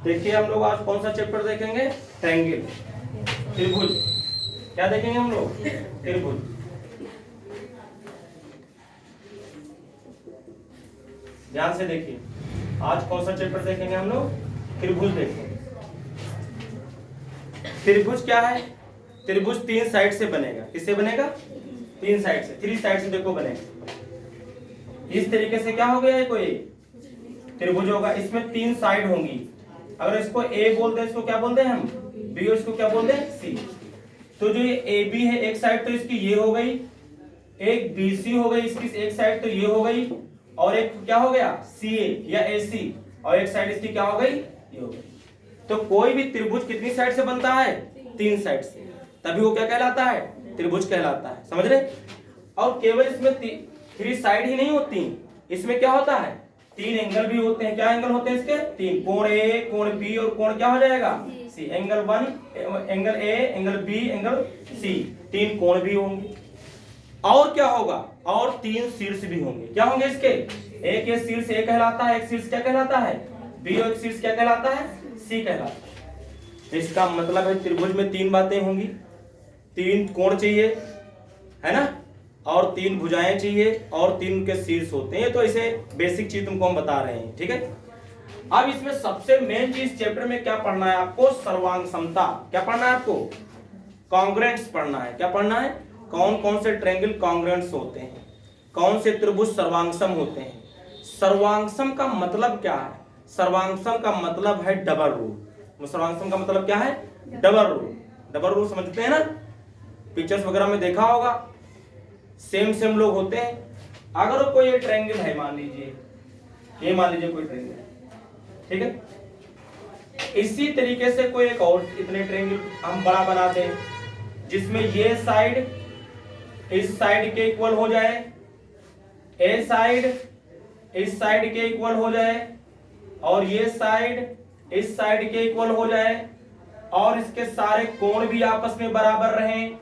देखिए हम लोग आज कौन सा चैप्टर देखेंगे? ट्रायंगल, त्रिभुज। क्या देखेंगे हम लोग? त्रिभुज। ध्यान से देखिए, आज कौन सा चैप्टर देखेंगे हम लोग? त्रिभुज देखेंगे। त्रिभुज क्या है? त्रिभुज तीन साइड से बनेगा। किससे बनेगा? तीन साइड से, थ्री साइड से देखो बनेगा। इस तरीके से क्या हो गया है, कोई त्रिभुज होगा, इसमें तीन साइड होंगी। अगर इसको ए बोलते हैं, इसको क्या बोलते हैं हम? बी, और इसको क्या बोलते हैं? सी। तो जो ये ए बी है एक साइड, तो इसकी ये हो गई, एक बी सी हो गई इसकी एक साइड, तो ये हो गई, और एक क्या हो गया? सी ए या ए सी, और एक साइड इसकी क्या हो गई? ये हो गई। तो कोई भी त्रिभुज कितनी साइड से बनता है? तीन साइड से, तभी वो क्या कहलाता है? त्रिभुज कहलाता है। समझ रहे? और केवल इसमें थ्री साइड ही नहीं होती, इसमें क्या होता है? तीन एंगल भी होते हैं। क्या एंगल होते हैं इसके? तीन, कोण ए, कोण बी, और कोण क्या हो जाएगा? C. Angle 1, angle A, angle B, angle C, तीन कोण भी होंगे। और क्या होगा? और तीन शीर्ष भी होंगे। क्या होंगे इसके? एक ये शीर्ष ए कहलाता है, एक शीर्ष क्या कहलाता है? बी, और एक शीर्ष क्या कहलाता है? सी कहलाता है। इसका मतलब है त्रिभुज में तीन बातें होंगी, तीन कोण चाहिए, है ना, और तीन भुजाएं चाहिए, और तीन के शीर्ष होते हैं। तो इसे बेसिक चीज तुमको हम बता रहे हैं, ठीक है। अब इसमें सबसे मेन चीज चैप्टर में क्या पढ़ना है आपको? सर्वांग समता। क्या पढ़ना है आपको? कॉन्ग्रुएंट्स पढ़ना है। क्या पढ़ना है? कौन कौन से ट्रायंगल कॉन्ग्रुएंट्स होते हैं, कौन से त्रिभुज सर्वांगसम होते हैं। सर्वांगसम का मतलब क्या है? सर्वांगसम का मतलब है डबल रूल। सर्वांगसम का मतलब क्या है? Double rule. डबल रूल समझते हैं ना, पिक्चर्स वगैरह में देखा होगा, सेम सेम लोग होते हैं। अगर कोई ये ट्रायंगल है, मान लीजिए ये, मान लीजिए कोई ट्रायंगल है, ठीक है। इसी तरीके से कोई एक और इतने ट्रायंगल हम बड़ा बना दें, जिसमें ये साइड इस साइड के इक्वल हो जाए, ए साइड इस साइड के इक्वल हो जाए, और ये साइड इस साइड के इक्वल हो जाए, और इसके सारे कोण भी आपस में बराबर रहें,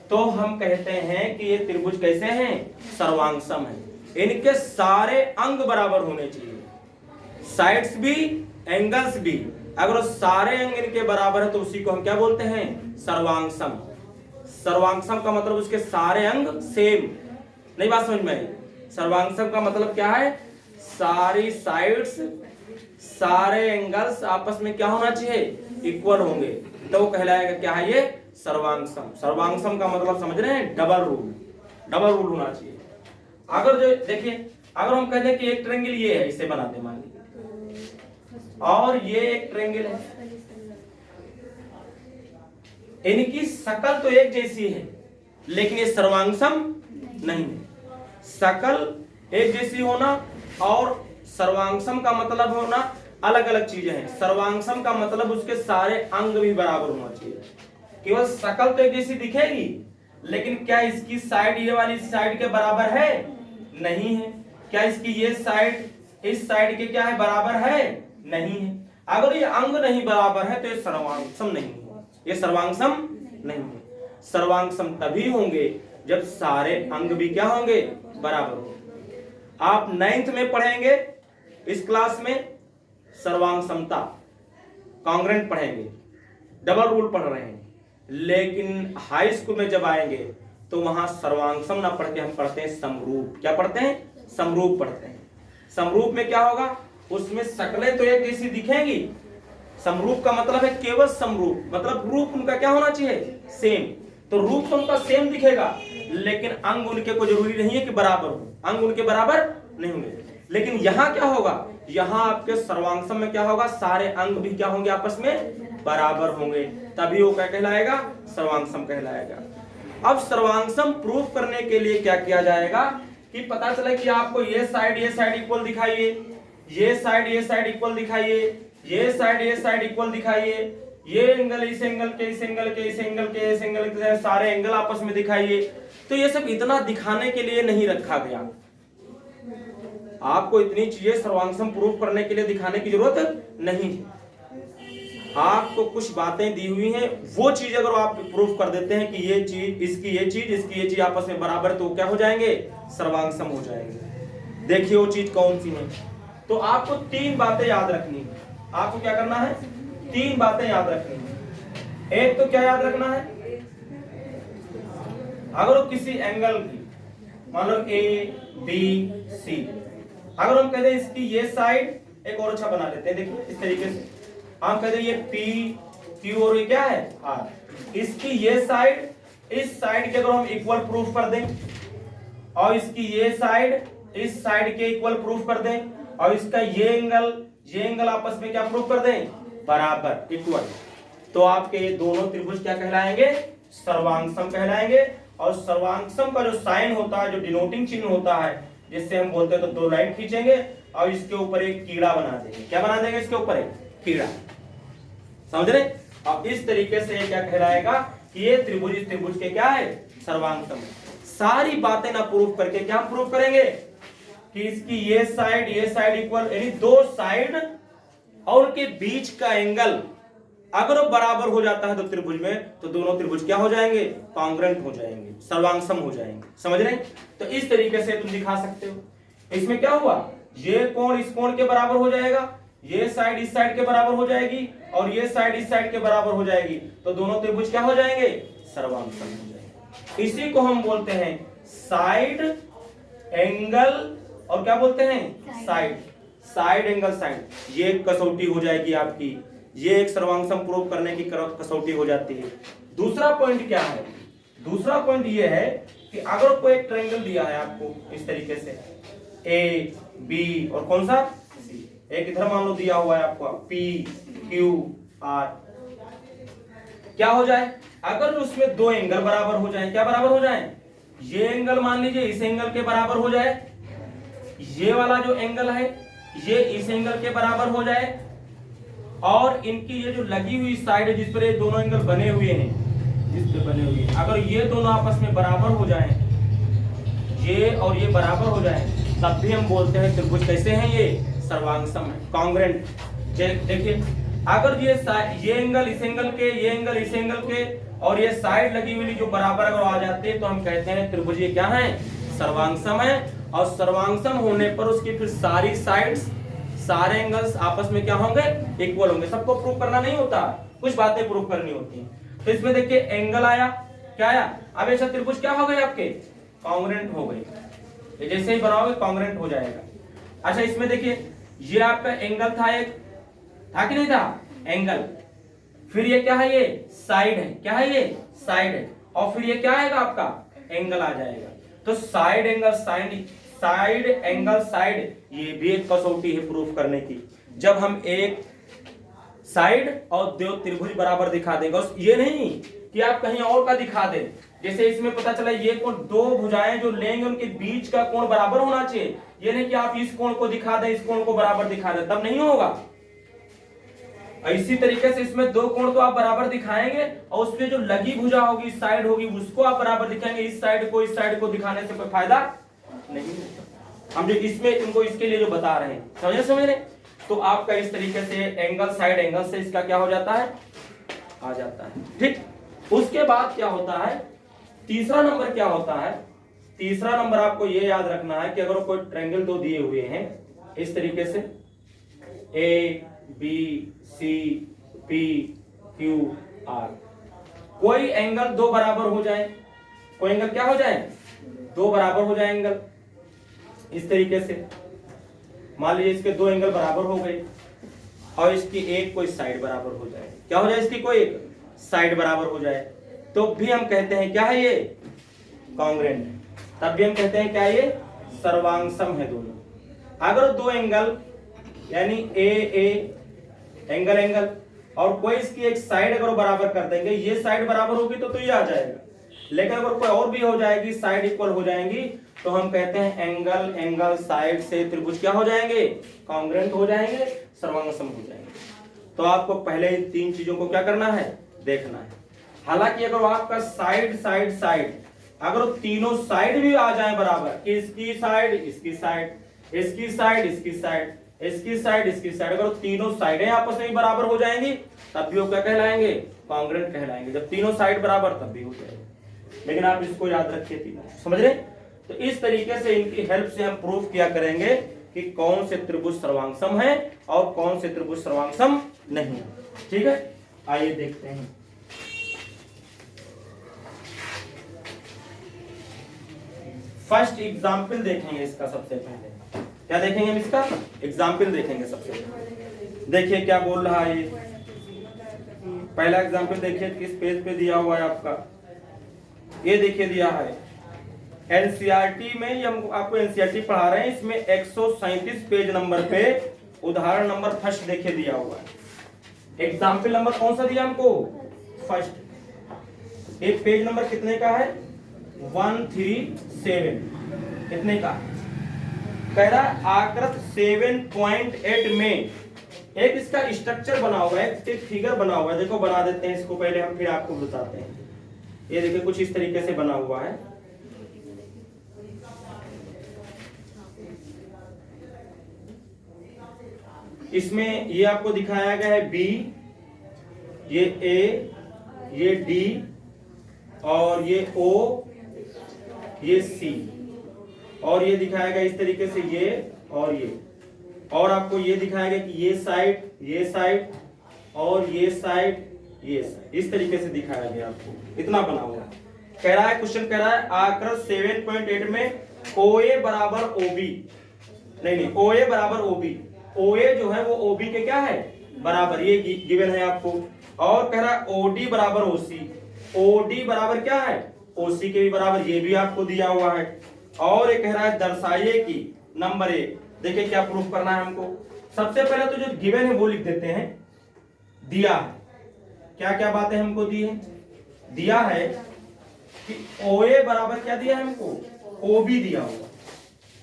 तो हम कहते हैं कि ये त्रिभुज कैसे हैं? सर्वांगसम है। इनके सारे अंग बराबर होने चाहिए, साइड्स भी, एंगल्स भी। अगर सारे अंग इनके बराबर है तो उसी को हम क्या बोलते हैं? सर्वांगसम। सर्वांगसम का मतलब उसके सारे अंग सेम। नहीं बात समझ में आई? सर्वांगसम का मतलब क्या है? सारी साइड्स, सारे एंगल्स आपस में क्या होना चाहिए? इक्वल होंगे, तो वो कहलाएगा क्या है? ये सर्वांगसम। सर्वांगसम का मतलब समझ रहे हैं? Double rule. डबल रूल होना चाहिए। अगर जो देखिए, अगर हम कहते हैं कि एक ट्रायंगल ये है, इसे बनाते मान लीजिए, और ये एक ट्रायंगल है, इनकी शक्ल तो एक जैसी है, लेकिन ये सर्वांगसम नहीं है। शक्ल एक जैसी होना और सर्वांगसम का मतलब होना अलग अलग चीजें हैं। सर्वांगसम का मतलब उसके सारे अंग भी बराबर होना चाहिए। केवल शक्ल तो एक जैसी दिखेगी, लेकिन क्या इसकी साइड ये वाली साइड के बराबर है? नहीं है। क्या इसकी ये साइड इस साइड के क्या है? बराबर है? नहीं है। अगर ये अंग नहीं बराबर है तो ये सर्वांगसम नहीं है। ये सर्वांगसम नहीं है। सर्वांगसम तभी होंगे जब सारे अंग भी क्या होंगे? बराबर होंगे। आप 9th में पढ़ेंगे इस क्लास में सर्वांगसमता, कॉन्ग्रुएंट पढ़ेंगे, डबल रूल पढ़ रहे हैं। लेकिन हाई स्कूल में जब आएंगे तो वहां सर्वांगसम ना पढ़ के हम पढ़ते हैं समरूप। क्या पढ़ते हैं? समरूप पढ़ते हैं। समरूप में क्या होगा? उसमें शक्लें तो एक जैसी दिखेंगी। समरूप का मतलब है केवल समरूप, मतलब रूप उनका क्या होना चाहिए? सेम। तो रूप तो उनका सेम दिखेगा, लेकिन अंग उनके को जरूरी नहीं है कि बराबर हो। अंग उनके बराबर नहीं होंगे। लेकिन यहाँ क्या होगा? यहाँ आपके सर्वांगसम में क्या होगा? सारे अंग भी क्या होंगे? आपस में बराबर होंगे, तभी वो क्या कहलाएगा? सर्वांगसम कहलाएगा। अब सर्वांगसम प्रूफ करने के लिए क्या किया जाएगा कि पता चले कि आपको ये साइड इक्वल दिखाइए, ये साइड इक्वल दिखाइए, ये साइड इक्वल दिखाइए, ये एंगल इस एंगल के इस एंगल के इस एंगल के इस एंगल के सारे एंगल आपस में दिखाइए। तो ये सब इतना दिखाने के लिए नहीं रखा गया। आपको इतनी चीजें सर्वांगसम प्रूफ करने के लिए दिखाने की जरूरत नहीं है। आपको कुछ बातें दी हुई हैं, वो चीज अगर आप प्रूफ कर देते हैं कि ये चीज इसकी ये चीज आपस में बराबर, तो क्या हो जाएंगे? सर्वांगसम हो जाएंगे। देखिए वो चीज कौन सी है। तो आपको तीन बातें याद रखनी है। आपको क्या करना है, 3 बातें याद रखनी है। एक तो क्या याद रखना है, अगर किसी एंगल की मान लो ए बी सी, अगर हम कहते हैं इसकी ये साइड एक और अच्छा बना लेते हैं, देखिए इस तरीके से हम कहते हैं ये पी क्यू और ये क्या है आर, इसकी ये साइड इस साइड के अगर हम इक्वल प्रूफ कर दें और इसकी ये साइड इस साइड के इक्वल प्रूफ कर दें और इसका ये एंगल आपस में क्या प्रूफ कर दें, बराबर इक्वल, तो आपके ये दोनों त्रिभुज क्या कहलाएंगे, सर्वांगसम कहलाएंगे। और सर्वांगसम का जो साइन होता है, जो डिनोटिंग चिन्ह होता है, जिससे हम बोलते हैं तो 2 लाइन खींचेंगे और इसके ऊपर एक कीड़ा बना देंगे। क्या बना देंगे, इसके ऊपर एक कीड़ा, समझ रहे। अब इस तरीके से क्या कहलाएगा कि ये त्रिभुज इस त्रिभुज के क्या है, सर्वांगसम। सारी बातें ना प्रूफ करके क्या प्रूफ करेंगे कि इसकी ये साइड इक्वल, यानी 2 साइड और उनके बीच का एंगल अगर वो बराबर हो जाता है तो त्रिभुज में, तो दोनों त्रिभुज क्या हो जाएंगे, कॉन्ग्रुएंट हो जाएंगे, सर्वांगसम हो जाएंगे, समझ रहे। तो इस तरीके से तुम दिखा सकते हो। इसमें क्या हुआ, ये कोण इस कोण के बराबर हो जाएगा, ये साइड इस साइड के बराबर हो जाएगी और ये साइड इस साइड के बराबर हो जाएगी, तो दोनों त्रिभुज क्या हो जाएंगे, सर्वांगसम हो जाएंगे। इसी को हम बोलते हैं साइड एंगल, और क्या बोलते हैं, साइड एंगल साइड। ये कसौटी हो जाएगी आपकी, ये एक सर्वांगसम प्रूव करने की कसौटी हो जाती है। दूसरा पॉइंट क्या है, दूसरा पॉइंट ये है कि अगर कोई एक ट्रायंगल दिया है आपको इस तरीके से ए बी और कौन सा सी, एक इधर मान लो दिया हुआ है आपको पी क्यू आर, क्या हो जाए अगर उसमें 2 एंगल बराबर हो जाए, क्या बराबर हो जाए, ये एंगल मान लीजिए इस एंगल के बराबर हो जाए, ये वाला जो एंगल है ये इस एंगल के बराबर हो जाए, और इनकी ये जो लगी हुई साइड है जिस पर ये दोनों एंगल बने हुए हैं, जिस पे बने हुए हैं, अगर ये दोनों आपस में बराबर हो जाएं, ये और ये बराबर हो जाएं, तब भी हम बोलते हैं त्रिभुज कैसे हैं, ये सर्वांगसम है, कॉन्ग्रुएंट। देखिए अगर ये एंगल इस एंगल के, ये एंगल इस एंगल के और ये साइड लगी हुई जो बराबर अगर आ जाते हैं तो हम कहते हैं त्रिभुज ये क्या है, सर्वांगसम है। और सर्वांगसम होने पर उसकी फिर सारी साइड्स, सारे एंगल्स आपस में क्या होंगे, इक्वल होंगे। सबको प्रूव करना नहीं होता, कुछ बातें प्रूव करनी होती हैं। तो इसमें देखिए एंगल आया, क्या आया, अब ऐसा त्रिभुज क्या हो गए आपके, कॉन्ग्रुएंट हो गए, ये जैसे ही बनाओगे कॉन्ग्रुएंट हो जाएगा। अच्छा इसमें देखिए ये आपका एंगल था, एक था कि नहीं था एंगल, फिर ये क्या है, ये साइड है, क्या है ये साइड है, और फिर ये क्या आएगा आपका एंगल आ जाएगा। तो साइड एंगल साइड ये भी एक कसौटी है प्रूफ करने की। जब हम एक साइड और 2 त्रिभुज बराबर दिखा देंगे, ये नहीं कि आप कहीं और का दिखा दें, जैसे इसमें पता चला ये कोण 2 भुजाएं जो लेंगे उनके बीच का कोण बराबर होना चाहिए, ये नहीं कि आप इस कोण को दिखा दें इस कोण को बराबर दिखा दें, तब नहीं होगा। इसी तरीके से इसमें 2 कोण तो आप बराबर दिखाएंगे और उसमें जो लगी भुजा होगी साइड होगी उसको आप बराबर दिखाएंगे, इस साइड को दिखाने से कोई फायदा नहीं होता। हम जो इसमें इनको इसके लिए जो बता रहे हैं, समझ रहे। तो आपका इस तरीके से एंगल साइड एंगल से इसका क्या हो जाता है, आ जाता है, ठीक। उसके बाद क्या होता है, तीसरा नंबर क्या होता है, तीसरा नंबर आपको ये याद रखना है कि अगर कोई ट्रायंगल 2 दिए हुए हैं इस तरीके से A B C P Q R, कोई एंगल 2 बराबर हो जाए, कोई एंगल क्या हो जाए, 2 बराबर हो जाए एंगल इस तरीके से, मान लीजिए इसके 2 एंगल बराबर हो गए और इसकी एक कोई साइड बराबर हो जाए, क्या हो जाए, इसकी कोई एक साइड बराबर हो जाए, तो भी हम कहते हैं क्या है, ये कॉन्ग्रुएंट, तब भी हम कहते हैं क्या ये सर्वांगसम है दोनों। अगर 2 एंगल यानी ए एंगल और कोई इसकी एक साइड अगर बराबर कर देंगे, ये साइड बराबर होगी तो ये आ जाएगा, लेकिन अगर कोई और भी हो जाएगी, साइड इक्वल हो जाएंगी, तो हम कहते हैं एंगल साइड से त्रिभुज क्या हो जाएंगे, कॉन्ग्रुएंट हो जाएंगे, सर्वांगसम हो जाएंगे। तो आपको पहले 3 चीजों को क्या करना है, देखना है। हालांकि अगर आपका साइड अगर तीनों साइड भी आ जाए बराबर, इसकी साइड इसकी साइड, इसकी साइड इसकी साइड, इसकी साइड इसकी साइड, अगर तीनों साइडें आपस में बराबर हो जाएंगी तब भी वो क्या कहलाएंगे, कॉन्ग्रुएंट कहलाएंगे। जब तीनों साइड बराबर तब भी हो जाएंगे, लेकिन आप इसको याद रखिए, समझ रहे। तो इस तरीके से इनकी हेल्प से हम प्रूफ किया करेंगे कि कौन से त्रिभुज सर्वांगसम है और कौन से त्रिभुज सर्वांगसम नहीं है। ठीक है, आइए देखते हैं। फर्स्ट एग्जाम्पल देखेंगे इसका। सबसे पहले क्या देखेंगे हम? इसका एग्जाम्पल देखेंगे सबसे पहले। देखिए क्या बोल रहा है ये। पहला एग्जाम्पल देखिए किस पेज पे दिया हुआ है आपका। ये देखिए दिया है एनसीईआरटी में, ये हम आपको एनसीईआरटी पढ़ा रहे हैं, इसमें 137 पेज नंबर पे उदाहरण नंबर फर्स्ट देखिए दिया हुआ है। एग्जाम्पल नंबर कौन सा दिया हमको? फर्स्ट। एक पेज नंबर कितने का है? 137। कितने का? कह रहा है आकृत 7.8 में एक इसका स्ट्रक्चर बना हुआ है, एक फिगर बना हुआ है। देखो बना देते हैं इसको पहले हम, फिर आपको बताते हैं। ये देखिए कुछ इस तरीके से बना हुआ है। इसमें ये आपको दिखाया गया है बी, ये ए, ये डी और ये ओ, ये सी, और ये दिखाया गया इस तरीके से ये और ये, और आपको ये दिखाया गया कि ये साइड और ये साइड, ये साइड, इस तरीके से दिखाया गया आपको। इतना बना हुआ है। कह रहा है क्वेश्चन कह रहा है आकृत 7.8 में OA बराबर OB, नहीं OA बराबर OB, OA जो है वो OB के क्या है? बराबर, ये गिवन है आपको। और कह रहा है OD बराबर OC, OD बराबर क्या है? OC के भी बराबर, ये भी आपको दिया हुआ है। और ये कह रहा है दर्शाइए कि नंबर 1। देखिए क्या प्रूफ करना है हमको। सबसे पहले तो जो गिवन है वो लिख देते हैं। दिया है, क्या क्या बातें हमको दी है? दिया है कि OA बराबर क्या दिया है हमको? OB दिया हुआ,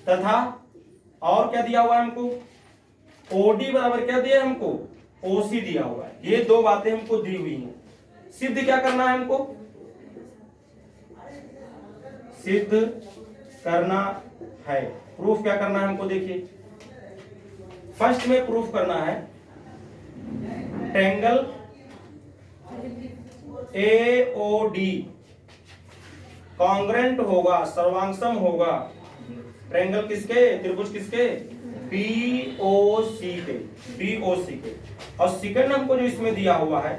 तथा और क्या दिया हुआ है हमको? OD बराबर क्या दिया है हमको? OC दिया हुआ है। ये दो बातें हमको दी हुई हैं। सिद्ध क्या करना है हमको? सिद्ध करना है, प्रूफ क्या करना है हमको? देखिए फर्स्ट में प्रूफ करना है ट्रायंगल AOD कॉन्ग्रेंट होगा, सर्वांगसम होगा। ट्रायंगल किसके? त्रिभुज किसके? BOC के। और सेकंड हमको जो इसमें दिया हुआ है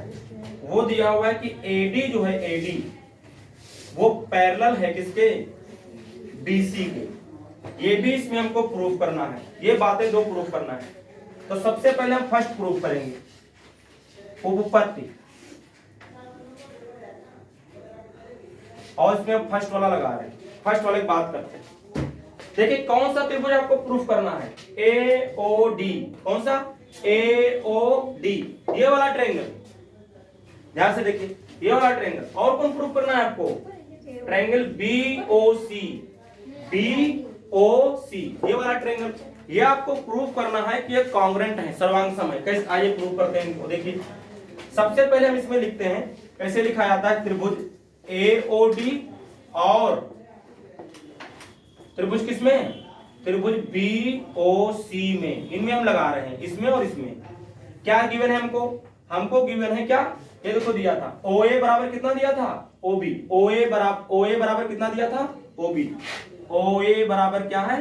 वो दिया हुआ है कि AD जो है, AD वो पैरेलल है किसके? BC के। ये भी इसमें हमको प्रूफ करना है। ये बातें दो प्रूफ करना है। तो सबसे पहले हम फर्स्ट प्रूफ करेंगे, उपपत्ति। और इसमें हम फर्स्ट वाला लगा रहे हैं। फर्स्ट वाले की बात करते हैं। देखिए कौन सा त्रिभुज आपको प्रूफ करना है? AOD। कौन सा? AOD, ये वाला ट्रायंगल। ध्यान से देखिए, ये वाला ट्रायंगल। और कौन प्रूफ करना है आपको? ट्रायंगल BOC, ये वाला ट्रायंगल। ये आपको प्रूफ करना है कि ये कॉन्ग्रेंट है, सर्वांगसम है। कैसे? आइए प्रूफ करते हैं इनको। देखिए सबसे पहले हम इसमें लिखते हैं, कैसे लिखा जाता है? त्रिभुज AOD और त्रिभुज किसमें? त्रिभुज BOC में। इनमें हम लगा रहे हैं, इसमें और इसमें। क्या गिवन है हमको? हमको गिवन है क्या? ये देखो दिया था OA बराबर कितना दिया था? OB। OA बराबर कितना दिया था? OB। OA बराबर क्या है?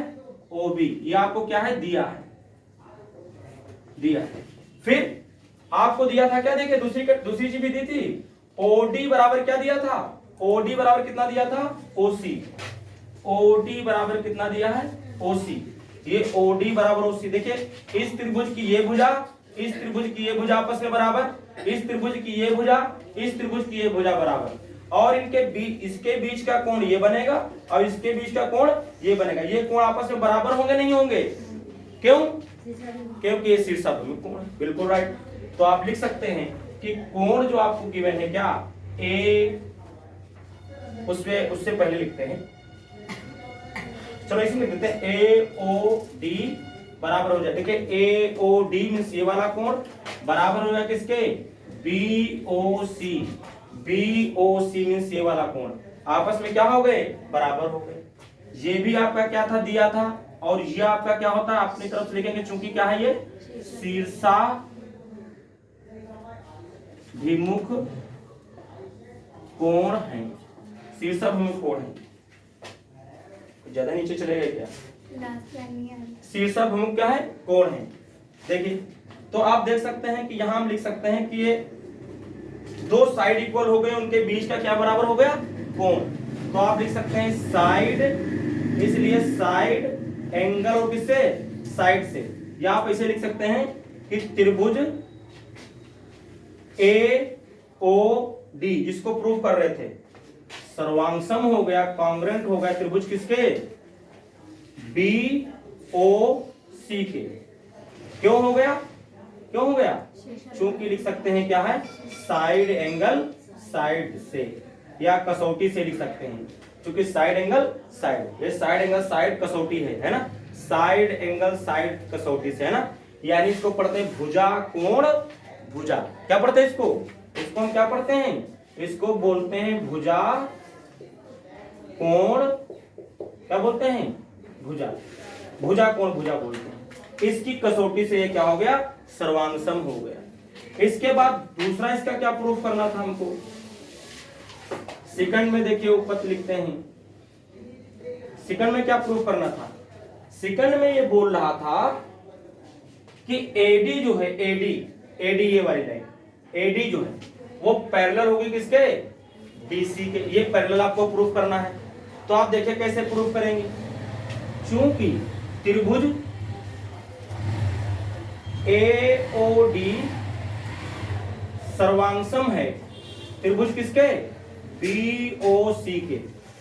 OB। ये आपको क्या है? दिया है। फिर आपको दिया था क्या? देखिए दूसरी चीज भी दी थी। OD बराबर क्या दिया था? OD बराबर कितना दिया था? OC। OD बराबर कितना दिया है? OC। ये OD बराबर OC। देखिए इस त्रिभुज की ये भुजा, इस त्रिभुज की ये भुजा आपस में बराबर, इस त्रिभुज की ये भुजा, इस त्रिभुज की ये भुजा बराबर, और इनके बीच, इसके बीच का कोण ये बनेगा और इसके बीच का कोण ये बनेगा। ये कोण आपस में बराबर होंगे? नहीं होंगे? क्यों? क्योंकि ये शीर्षाभिमुख कोण है। बिल्कुल राइट। तो आप लिख सकते हैं कि कोण जो आपको गिवन है क्या? A, उससे पहले लिखते हैं, चलो इसी में लिखते हैं AOD बराबर हो जाए। देखिए AOD मींस ये वाला कोण बराबर हो जाए किसके? BOC। BOC मींस ये वाला कोण आपस में क्या हो गए? बराबर हो गए। ये भी आपका क्या था? दिया था। और ये आपका क्या होता है? अपनी तरफ से लिखेंगे, चूंकि क्या है? ये शीर्षाभिमुख कोण है। शीर्षाभिमुख कोण है। ज्यादा नीचे चले गए क्या? शीर्षाभिमुख क्या है, कोण है। देखिए तो आप देख सकते हैं कि यहां हम लिख सकते हैं कि ये दो साइड इक्वल हो गए, उनके बीच का क्या बराबर हो गया, कोण। तो आप लिख सकते हैं साइड, इसलिए साइड एंगल और किससे, साइड से। या आप ऐसे लिख सकते हैं कि त्रिभुज AOD जिसको प्रूव कर रहे थे, सर्वांगसम हो गया, कांग्रेंट हो गया त्रिभुज किसके, BOC के। क्यों हो गया, क्यों हो गया, क्योंकि लिख सकते हैं क्या है, साइड एंगल साइड से, या कसौटी से लिख सकते हैं, क्योंकि साइड एंगल साइड, ये साइड एंगल साइड कसौटी है ना, साइड एंगल साइड कसौटी से, है ना। यानी इसको पढ़ते हैं भुजा कोण भुजा। क्या पढ़ते हैं इसको, इसको हम क्या पढ़ते हैं, इसको बोलते हैं भुजा कोण, क्या बोलते हैं, भुजा, भुजा कोण भुजा बोलते हैं। इसकी कसौटी से ये क्या हो गया, सर्वांगसम हो गया। इसके बाद दूसरा इसका क्या प्रूफ करना था हमको, सेकंड में देखिए ऊपर लिखते हैं, सेकंड में क्या प्रूफ करना था। सेकंड में ये बोल रहा था कि AD जो है, AD ये वाली लाइन AD जो है वो पैरेलल होगी किसके, BC के। ये पैरेलल आपको प्रूफ करना है। तो आप देखिए कैसे प्रूफ करेंगे, चूंकि त्रिभुज AOD सर्वांगसम है त्रिभुज किसके, BOC के।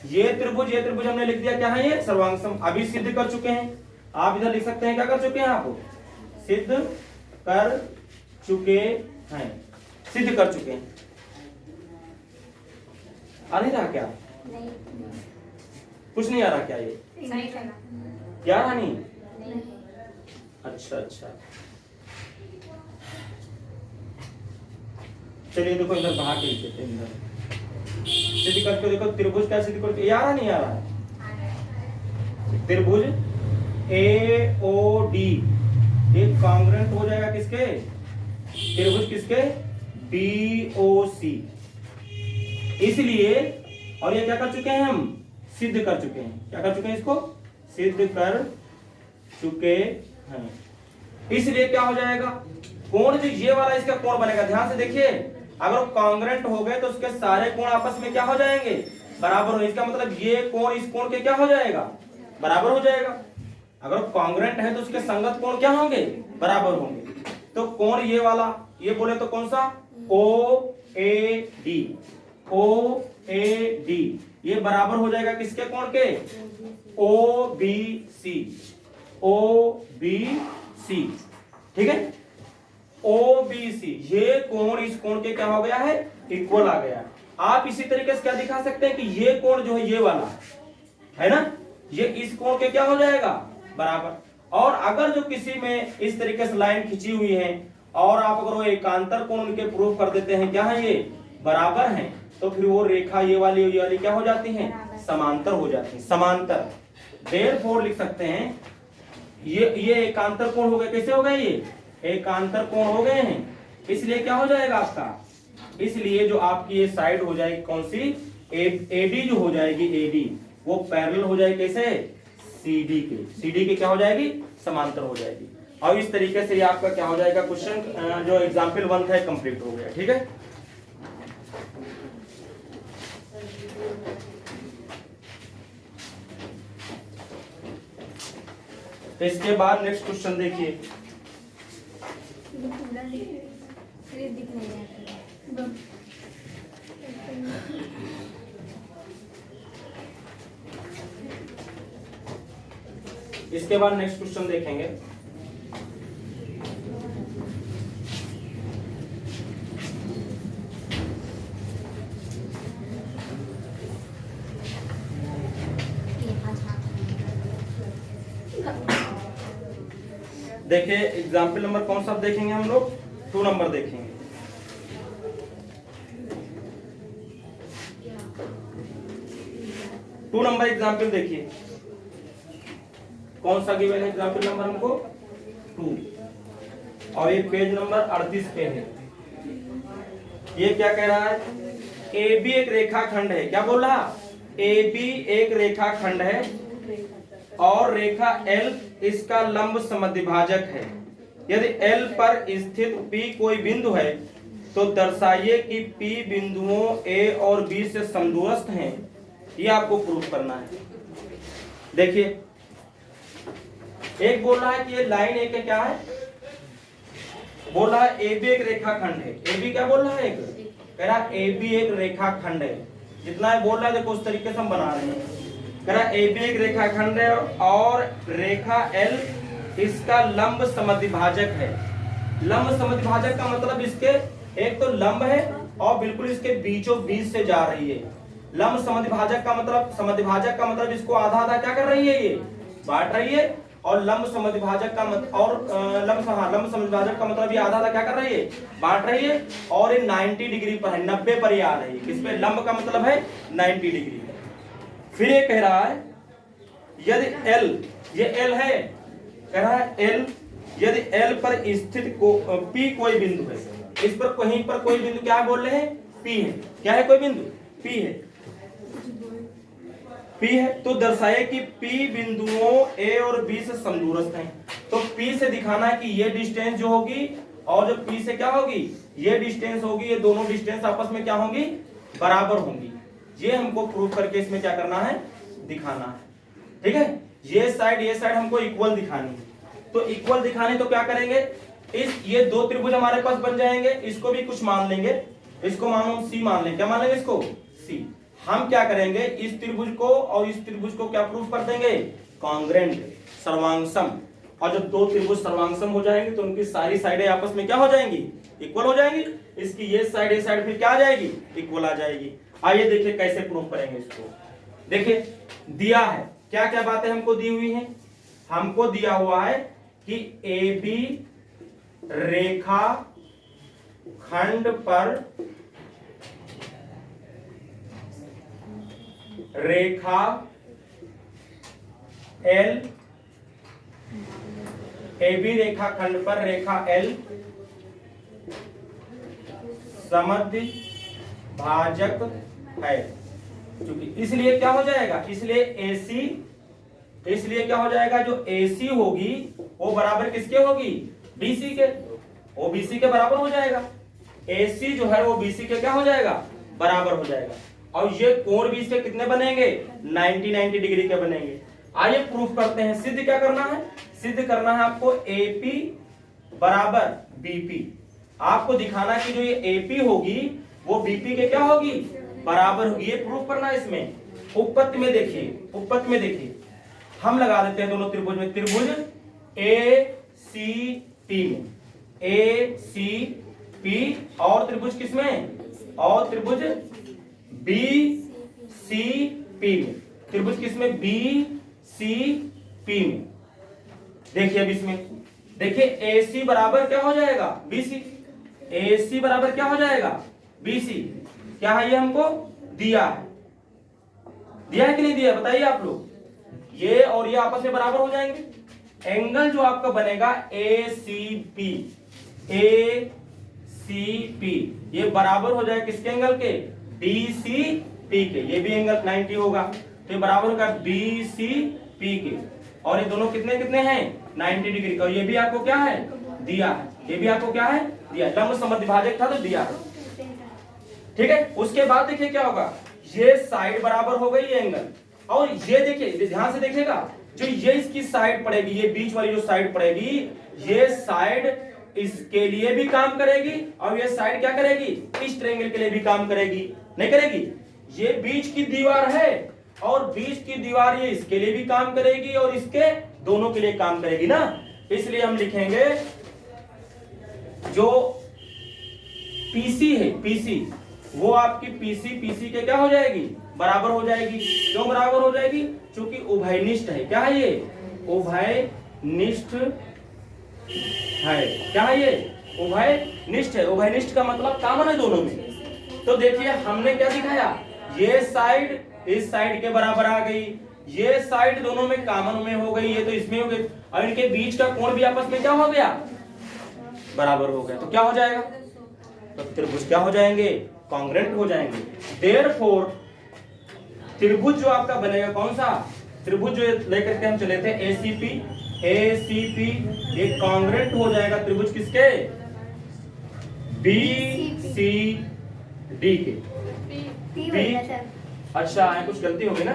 ये त्रिभुज हमने लिख दिया क्या है, ये सर्वांगसम। अभी सिद्ध कर चुके हैं, आप इधर लिख सकते हैं क्या कर चुके हैं, आप सिद्ध कर चुके हैं, सिद्ध कर चुके हैं। आ नहीं रहा क्या, नहीं। कुछ नहीं आ रहा क्या, ये क्या रहा नहीं, अच्छा अच्छा। चलिए देखो इधर बाहर के लिख देते हैं, इधर सिद्ध करके देखो, त्रिभुज क्या सिद्ध करके, आ रहा नहीं आ रहा, त्रिभुज AOD ये कांग्रेंट हो जाएगा किसके, त्रिभुज किसके, BOC। इसलिए और ये क्या कर चुके हैं, हम सिद्ध कर चुके हैं, क्या कर चुके हैं, इसको सिद्ध कर चुके हैं। इसलिए क्या हो जाएगा, कोण जो ये वाला इसका कोण बनेगा, ध्यान से देखिए, अगर कांग्रेंट हो गए तो उसके सारे कोण आपस में क्या हो जाएंगे, बराबर हो। इसका मतलब ये कोण इस कोण के क्या हो जाएगा, बराबर हो जाएगा। अगर कांग्रेंट है तो उसके संगत कोण क्या होंगे, बराबर होंगे। तो कोण ये वाला, ये बोले तो कौन सा, OAD ये बराबर हो जाएगा किसके कोण के, OBC। ठीक है, OBC ये कोण इस कोण के क्या हो गया है, इक्वल आ गया। आप इसी तरीके से क्या दिखा सकते हैं कि ये कोण जो है ये वाला है ना, ये इस कोण के क्या हो जाएगा, बराबर। और अगर जो किसी में इस तरीके से लाइन खिंची हुई है और आप अगर वो एकांतर कोण उनके प्रूफ कर देते हैं क्या है, ये बराबर हैं, तो फिर वो रेखा ये वाली क्या हो जाती है, समांतर हो जाती है, समांतर। देयरफॉर लिख सकते हैं ये एकांतर कोण हो गए, कैसे हो गए, ये एकांतर कोण हो गए हैं। इसलिए क्या हो जाएगा आपका, इसलिए जो आपकी ये साइड हो जाएगी कौन सी, AD जो हो जाएगी, AD वो पैरेलल हो जाएगी कैसे, CD के क्या हो जाएगी, समांतर हो जाएगी। और इस तरीके से ये आपका क्या हो जाएगा, क्वेश्चन जो एग्जाम्पल 1 था कंप्लीट हो गया। ठीक है, तो इसके बाद नेक्स्ट क्वेश्चन देखिए, इसके बाद नेक्स्ट क्वेश्चन देखेंगे। देखिए एग्जाम्पल नंबर कौन सा देखेंगे हम लोग, 2 नंबर देखेंगे। टू नंबर एग्जाम्पल देखिए, कौन सा गिवन है एग्जाम्पल नंबर हमको 2, और ये पेज नंबर 38 पे है। ये क्या कह रहा है, AB एक रेखाखंड है, क्या बोल रहा, AB एक रेखाखंड है और रेखा L इसका लंब समद्विभाजक है। यदि L पर स्थित P कोई बिंदु है तो दर्शाइए कि P बिंदुओं A और B से समदूरस्थ हैं। ये आपको प्रूफ करना है। देखिए, एक बोल रहा है कि ये लाइन एक क्या है, बोल रहा है AB एक रेखाखंड है। AB क्या बोल रहा है? एक कह रहा है AB एक रेखाखंड है। जितना है बोल रहा है देखो उस तरीके से हम बना रहे हैं। कह रहा है AB एक रेखाखंड है और रेखा L इसका लंब समद्विभाजक है। लंब समद्विभाजक का मतलब इसके एक तो लंब है और बिल्कुल इसके बीचों बीच से जा रही है। लंब समद्विभाजक का मतलब, समद्विभाजक का मतलब इसको आधा आधा क्या कर रही है, ये बांट रही है। और लंब समद्विभाजक का लंब समद्विभाजक का मतलब ये आधा आधा क्या कर रही है, बांट रही है। और ये 90 डिग्री पर है, 90 पर ये आ रही है। किस पे? लंब का मतलब है 90 डिग्री। फिर ये कह रहा है यदि L, ये L है, कह रहा है L, यदि L पर स्थित P कोई बिंदु है, इस पर कहीं पर कोई बिंदु क्या बोल रहे हैं, P है। क्या है? कोई बिंदु P है। P है तो दर्शाए कि P बिंदुओं A और B से समदूरस्थ हैं। तो P से दिखाना है कि ये डिस्टेंस जो होगी और जो P से क्या होगी, ये डिस्टेंस होगी, ये दोनों डिस्टेंस आपस में क्या होंगी, बराबर होंगी। ये हमको प्रूफ करके इसमें क्या करना है, दिखाना है। ठीक है, ये साइड हमको इक्वल दिखानी है। तो इक्वल दिखाने तो क्या करेंगे, ये दो त्रिभुज हमारे पास बन जाएंगे। इसको भी कुछ मान लेंगे, इसको मानो C मान लेंगे। क्या मान लेंगे इसको? C। हम क्या करेंगे, इस त्रिभुज को और इस त्रिभुज को क्या प्रूफ कर देंगे, कॉन्ग्रेंट, सर्वांगसम। और जब दो त्रिभुज सर्वांगसम हो जाएंगे तो उनकी सारी साइडें आपस में क्या हो जाएंगी, इक्वल हो जाएंगी। इसकी ये साइड फिर क्या आ जाएगी, इक्वल आ जाएगी। आइए देखिए कैसे प्रूफ करेंगे इसको। देखिए दिया है, क्या क्या बातें हमको दी हुई हैं। हमको दिया हुआ है कि AB रेखा खंड पर रेखा L, AB रेखा खंड पर रेखा L समद्विभाजक है। क्योंकि इसलिए क्या हो जाएगा, इसलिए क्या हो जाएगा, जो AC होगी वो बराबर किसके होगी, BC के। वो BC के बराबर हो जाएगा। AC जो है वो BC के क्या हो जाएगा, बराबर हो जाएगा। और ये कोण भी इसके कितने बनेंगे, 90 डिग्री के बनेंगे। आइए प्रूफ करते हैं। सिद्ध क्या करना है, सिद्ध करना है आपको AP बराबर BP। आपको दिखाना है कि जो ये AP होगी वो BP के क्या होगी, बराबर होगी। ये प्रूफ करना है। इसमें उपपत्ति में देखिए, उपपत्ति में देखिए, हम लगा देते हैं दोनों त्रिभुज में, त्रिभुज ACP में, ACP और त्रिभुज किसमें, और त्रिभुज BCP में, त्रिभुज किसमें, BCP में। देखिए अब इसमें देखिए AC बराबर क्या हो जाएगा, BC। AC बराबर क्या हो जाएगा, BC। क्या है, ये हमको दिया है, दिया है कि नहीं दिया, बताइए आप लोग। ये और ये आपस में बराबर हो जाएंगे। एंगल जो आपका बनेगा ACP, ये बराबर हो जाएगा किसके एंगल के, BCP के। ये भी एंगल 90 होगा तो ये बराबर होगा BCP के। और ये दोनों कितने कितने हैं, 90 डिग्री का। ये भी आपको क्या है, दिया है। ये भी आपको क्या है, दिया। लंब समद्विभाजक था तो दिया है। ठीक है, उसके बाद देखिए क्या होगा, ये साइड बराबर हो गई, ये एंगल। और ये देखिए ध्यान से देखिएगा, जो ये इसकी साइड पड़ेगी, ये बीच वाली जो साइड पड़ेगी, ये साइड इसके लिए भी काम करेगी और ये साइड क्या करेगी, इस ट्रायंगल के लिए भी काम करेगी, नहीं करेगी। ये बीच की दीवार है और बीच की दीवार ये इसके लिए भी काम करेगी और इसके दोनों के लिए काम करेगी ना। इसलिए हम लिखेंगे जो PC है, PC वो आपकी PC के क्या हो जाएगी, बराबर हो जाएगी। क्यों बराबर हो जाएगी, क्योंकि उभयनिष्ठ है। क्या है ये, उभयनिष्ठ है। क्या है ये, उभयनिष्ठ है। उभयनिष्ठ का मतलब कॉमन है दोनों में। तो देखिए हमने क्या दिखाया, ये साइड इस साइड के बराबर आ गई, ये साइड दोनों में कॉमन में हो गई, ये तो इसमें हो गई, और इनके बीच का कोण भी आपस में क्या हो गया, बराबर हो गया। तो क्या हो जाएगा, तो त्रिभुज क्या हो जाएंगे, कॉन्ग्रुएंट हो जाएंगे। देयरफॉर त्रिभुज जो आपका बनेगा कौन सा, त्रिभुज जो लेकर के हम चले थे एसीपी, एसीपी ये कॉन्ग्रेंट हो जाएगा त्रिभुज किसके, बीसीडी के। अच्छा है, कुछ गलती हो गई ना,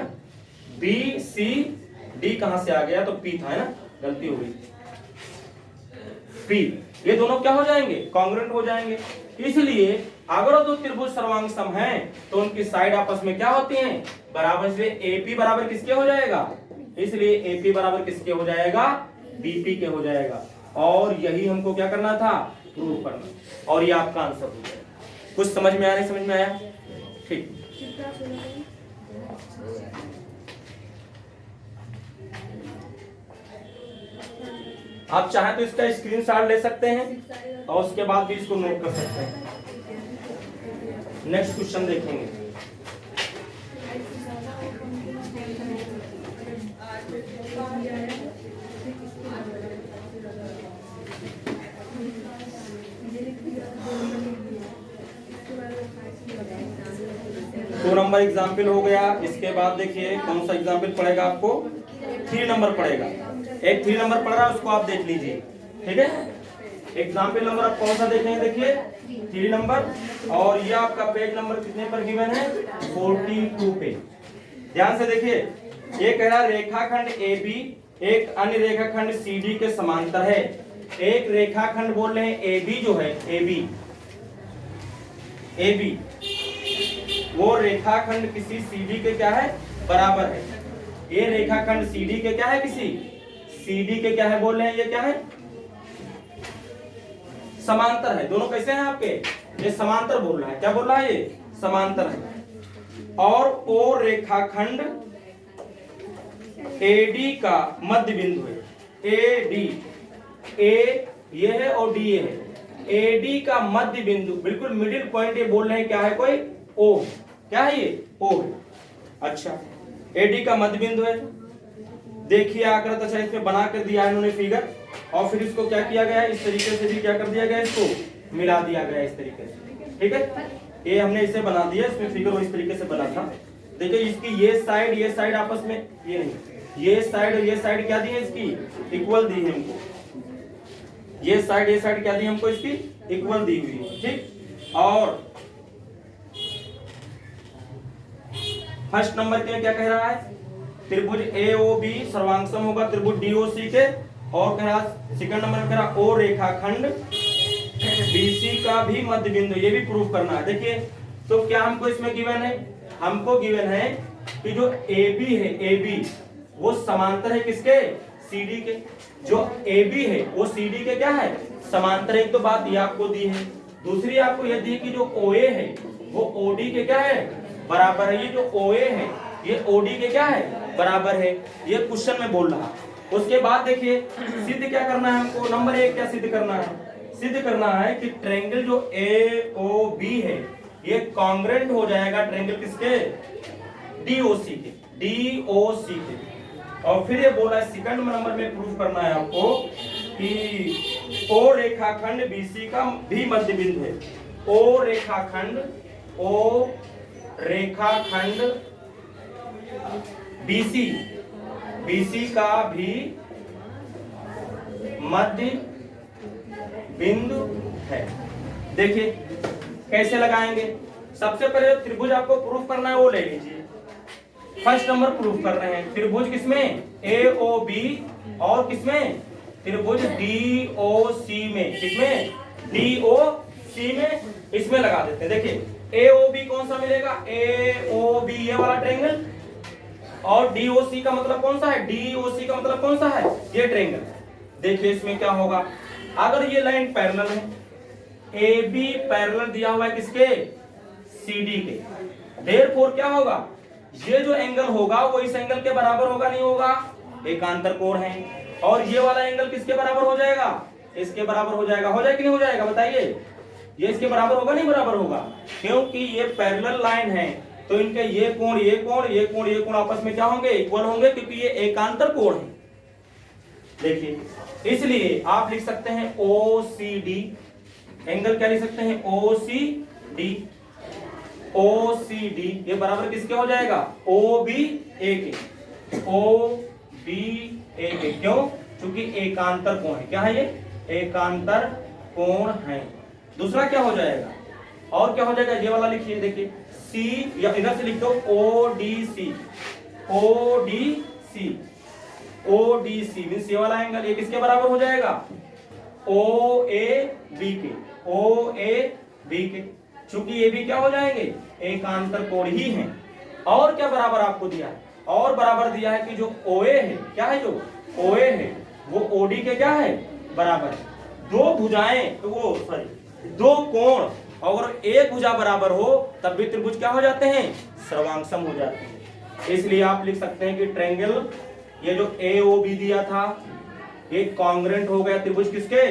बीसीडी कहां से आ गया, तो पी था है ना, गलती हो गई, पी। ये दोनों क्या हो जाएंगे, कॉन्ग्रेंट हो जाएंगे। इसलिए अगर दो त्रिभुज सर्वांग सम हैं तो उनकी साइड आपस में क्या होती हैं, बराबर। इसलिए एपी बराबर किसके हो जाएगा, इसलिए एपी बराबर किसके हो जाएगा, बीपी के हो जाएगा। और यही हमको क्या करना था, प्रूव करना, और ये आपका आंसर हो जाएगा। कुछ समझ में आया, नहीं समझ में आया, ठीक। आप चाहें तो इसका स्क्रीनशॉट ले सकते हैं और उसके बाद भी इसको नोट कर सकते हैं। नेक्स्ट क्वेश्चन देखेंगे। टू नंबर एग्जाम्पल हो गया। इसके बाद देखिए कौन सा एग्जाम्पल पड़ेगा आपको, 3 नंबर पड़ेगा। एक 3 नंबर पड़ रहा है, उसको आप देख लीजिए, ठीक है। एग्जाम्पल नंबर आप कौन सा देखेंगे, देखिए 3 नंबर, और ये आपका पेज नंबर कितने पर गिवन है, 42 पे। ध्यान से देखिए, ये कह रहा रेखाखंड AB एक अन्य रेखाखंड CD के समांतर है। एक रेखाखंड बोल रहे हैं AB जो है, AB वो रेखाखंड किसी CD के क्या है, बराबर है। ये रेखाखंड CD के क्या है, किसी CD के क्या है बोल रहे हैं, ये क्या है, समांतर है। दोनों कैसे हैं आपके, ये समांतर बोल रहा है, क्या बोल रहा है, ये समांतर है। और ओ रेखाखंड AD का मध्य बिंदु है, AD, A ये है और D ये है, AD का मध्य बिंदु, बिल्कुल मिडिल पॉइंट ये बोल रहे हैं क्या है, कोई O, क्या है ये, O है। अच्छा, AD का मध्य बिंदु है। देखिए आकृति, अच्छा इसमें बना कर दिया है इन्होंने फिगर, और फिर इसको क्या किया गया है, इस तरीके से भी क्या कर दिया गया, इसको मिला दिया गया इस तरीके से, ठीक है। ये हमने इसे बना दिया, इसमें फिगर वो इस तरीके से बना था। देखिए इसकी ये साइड आपस में, ये नहीं, ये साइड और ये साइड क्या दी है, इसकी इक्वल दी है हमको। ये साइड क्या दी हमको, इसकी इक्वल दी हुई है, ठीक। और फर्स्ट नंबर के क्या कह रहा है, त्रिभुज AOB सर्वांगसम होगा त्रिभुज DOC के। और कह रहा सेकंड नंबर में कह रहा O रेखाखंड BC का भी मध्य बिंदु, ये भी प्रूफ करना है। देखिए तो क्या हमको इसमें गिवन है, हमको गिवन है कि जो AB है, AB वो समांतर है किसके, CD के। जो AB है वो CD के क्या है, समांतर। एक तो बात ये आपको दी है, दूसरी आपको यह दी कि जो OA है वो OD के क्या है, बराबर है। ये जो OA है ये OD के क्या है, बराबर है। ये क्वेश्चन में बोल रहा। उसके बाद देखिए सिद्ध क्या करना है हमको, नंबर 1 क्या सिद्ध करना है, सिद्ध करना है कि ट्रायंगल जो AOB है ये कॉन्ग्रेंट हो जाएगा ट्रायंगल किसके, DOC के, DOC के। और फिर ये बोला है सेकंड नंबर में प्रूफ करना है आपको कि O रेखाखंड BC का भी मध्य बिंदु है। O रेखाखंड BC का भी मध्य बिंदु है। देखिए कैसे लगाएंगे, सबसे पहले त्रिभुज आपको प्रूफ करना है वो ले लीजिए। फर्स्ट नंबर प्रूफ कर रहे हैं, त्रिभुज किसमें, AOB, और किसमें, त्रिभुज DOC में, किसमें, DOC में, इसमें लगा देते हैं। देखिए AOB कौन सा मिलेगा, AOB ये वाला ट्रायंगल, और DOC का मतलब कौन सा है, DOC का मतलब कौन सा है, ये ट्रायंगल। देखिए इसमें क्या होगा, अगर ये लाइन पैरेलल है, AB पैरेलल दिया हुआ है किसके, CD के, देयरफॉर क्या होगा, ये जो एंगल होगा वो इस एंगल के बराबर होगा, नहीं होगा, एकांतर कोण है। और ये वाला एंगल किसके बराबर हो जाएगा, इसके बराबर हो जाएगा। हो जाएगा कि नहीं हो जाएगा, बताइए, ये इसके बराबर होगा, नहीं बराबर होगा, क्योंकि ये पैरेलल लाइन है तो इनके ये कोण ये कोण ये कोण ये कोण आपस में क्या होंगे, इक्वल होंगे, क्योंकि ये एकांतर कोण है। देखिए इसलिए आप लिख सकते हैं OCD, एंगल क्या लिख सकते हैं, OCD ये बराबर किसके हो जाएगा, OBA के। ओ बी ए के, क्यों? क्योंकि एकांतर कोण है। क्या है ये? एकांतर कोण है। दूसरा क्या हो जाएगा? और क्या हो जाएगा? ये वाला लिखिए, देखिए सी या इधर से लिख दो O D C, O D C, O D C means ये वाला एंगल ये किसके बराबर हो जाएगा? ओ ए बी के, ओ ए बी के, चूंकि ये भी क्या हो जाएंगे? एकांतर कोण ही हैं। और क्या बराबर आपको दिया है? और बराबर दिया है कि जो ओए है, क्या है? जो ओए है वो ओडी के क्या है? बराबर है। दो भुजाएं तो वो सॉरी दो कोण अगर एक भुजा बराबर हो तब भी त्रिभुज क्या हो जाते हैं? सर्वांगसम हो जाते हैं। इसलिए आप लिख सकते हैं कि ट्रायंगल ये जो ए ओ बी दिया था ये कॉन्ग्रुएंट हो गया त्रिभुज किसके?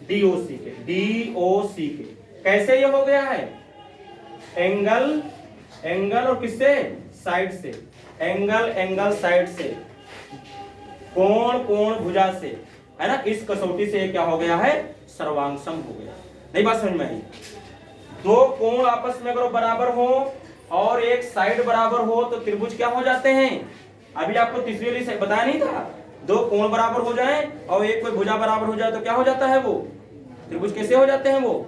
डीओसी के, डीओसी के। कैसे ये हो गया है? एंगल एंगल और किससे? साइड से। एंगल एंगल साइड से, कोण कोण भुजा से, है ना? इस कसौटी से क्या हो गया है? सर्वांगसम हो गया। नहीं बात समझ में आई? दो कोण आपस में अगर बराबर हो और एक साइड बराबर हो तो त्रिभुज क्या हो जाते हैं? अभी आपको तीसरी वाली से बताया नहीं था? दो कोण बराबर हो जाए और एक कोई भुजा बराबर हो जाए तो क्या हो जाता है? वो त्रिभुज कैसे हो जाते हैं? वो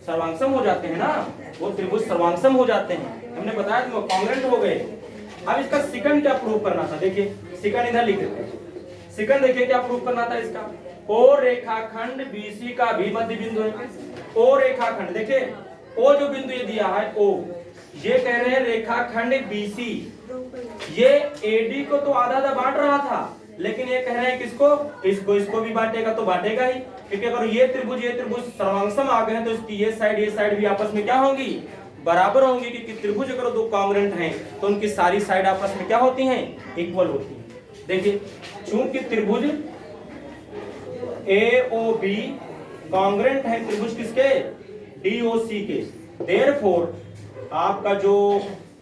सर्वांगसम हो जाते हैं ना। वो त्रिभुज सर्वांगसम हो जाते हैं, हमने बताया तो कॉन्ग्रुएंट हो गए। अब इसका सेकंड क्या प्रूव करना था? देखिए सेकंड इधर लिख देते हैं। सेकंड देखिए क्या प्रूव करना था इसका? ओ रेखाखंड बीसी का भी मध्य बिंदु है। ओ रेखाखंड देखिए, ओ जो बिंदु ये दिया है ओ, ये कह रहे हैं रेखाखंड बीसी ये एडी को तो आधा आधा बांट रहा था, लेकिन ये कह रहे हैं किसको? इसको इसको भी बांटेगा तो बांटेगा ही, क्योंकि अगर ये त्रिभुज सर्वांगसम आ गए हैं तो इसकी ये साइड भी आपस में क्या होंगी? बराबर होंगी। क्योंकि त्रिभुज अगर दो कॉन्ग्रुएंट हैं तो उनकी सारी साइड आपस में क्या होती हैं? इक्वल होती हैं। देखिए चूंकि त्रिभुज ए ओ बी कॉन्ग्रुएंट है त्रिभुज किसके? डीओसी के, देयरफॉर आपका जो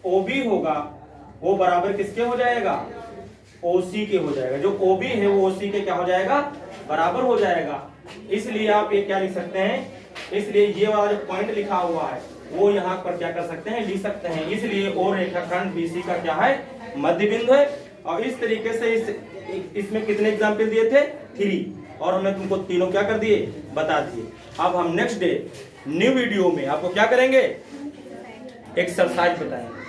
ओबी होगा वो बराबर किसके हो जाएगा? ओसी के हो जाएगा। जो ओबी है वो ओसी के क्या हो जाएगा? बराबर हो जाएगा। इसलिए आप ये क्या लिख सकते हैं? इसलिए ये वाला जो पॉइंट लिखा हुआ है वो यहाँ पर क्या कर सकते हैं? लिख सकते हैं। इसलिए ओ रेखाखंड बीसी का क्या है? मध्य बिंदु है। और इस तरीके से इसमें कितने एग्जाम्पल दिए थे? 3, और हमने तुमको तीनों क्या कर दिए? बता दिए। अब हम नेक्स्ट डे न्यू वीडियो में आपको क्या करेंगे? एक्सरसाइज बताएंगे।